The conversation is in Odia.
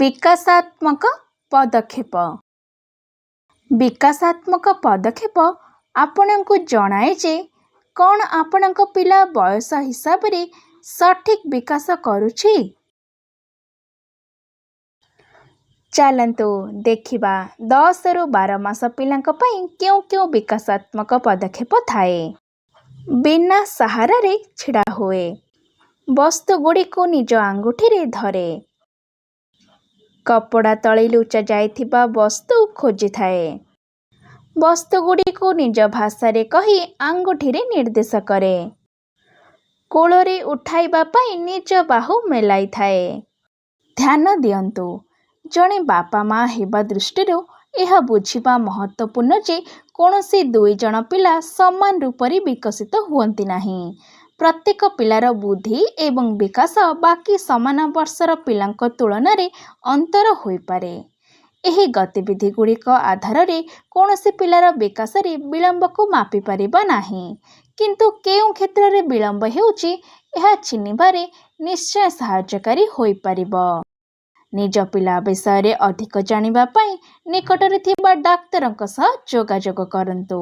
ବିକାଶାତ୍ମକ ପଦକ୍ଷେପ। ବିକାଶାତ୍ମକ ପଦକ୍ଷେପ ଆପଣଙ୍କୁ ଜଣାଏ ଯେ କ'ଣ ଆପଣଙ୍କ ପିଲା ବୟସ ହିସାବରେ ସଠିକ୍ ବିକାଶ କରୁଛି। ଚାଲନ୍ତୁ ଦେଖିବା 10 ରୁ 12 ମାସ ପିଲାଙ୍କ ପାଇଁ କେଉଁ କେଉଁ ବିକାଶାତ୍ମକ ପଦକ୍ଷେପ ଥାଏ। ବିନା ସାହାରାରେ ଛିଡ଼ା ହୁଏ। ବସ୍ତୁଗୁଡ଼ିକୁ ନିଜ ଆଙ୍ଗୁଠିରେ ଧରେ। କପଡ଼ା ତଳେ ଲୁଚା ଯାଇଥିବା ବସ୍ତୁ ଖୋଜିଥାଏ। ବସ୍ତୁଗୁଡ଼ିକୁ ନିଜ ଭାଷାରେ କହି ଆଙ୍ଗୁଠିରେ ନିର୍ଦ୍ଦେଶ କରେ। କୋଳରେ ଉଠାଇବା ପାଇଁ ନିଜ ବାହୁ ମେଲାଇଥାଏ। ଧ୍ୟାନ ଦିଅନ୍ତୁ, ଜଣେ ବାପା ମା' ହେବା ଦୃଷ୍ଟିରୁ ଏହା ବୁଝିବା ମହତ୍ତ୍ୱପୂର୍ଣ୍ଣ ଯେ କୌଣସି 2 ଜଣ ପିଲା ସମାନ ରୂପରେ ବିକଶିତ ହୁଅନ୍ତି ନାହିଁ। ପ୍ରତ୍ୟେକ ପିଲାର ବୁଦ୍ଧି ଏବଂ ବିକାଶ ବାକି ସମାନ ବର୍ଷର ପିଲାଙ୍କ ତୁଳନାରେ ଅନ୍ତର ହୋଇପାରେ। ଏହି ଗତିବିଧିଗୁଡ଼ିକ ଆଧାରରେ କୌଣସି ପିଲାର ବିକାଶରେ ବିଳମ୍ବକୁ ମାପିପାରିବା ନାହିଁ, କିନ୍ତୁ କେଉଁ କ୍ଷେତ୍ରରେ ବିଳମ୍ବ ହେଉଛି ଏହା ଚିହ୍ନିବାରେ ନିଶ୍ଚୟ ସାହାଯ୍ୟକାରୀ ହୋଇପାରିବ। ନିଜ ପିଲା ବିଷୟରେ ଅଧିକ ଜାଣିବା ପାଇଁ ନିକଟରେ ଥିବା ଡାକ୍ତରଙ୍କ ସହ ଯୋଗାଯୋଗ କରନ୍ତୁ।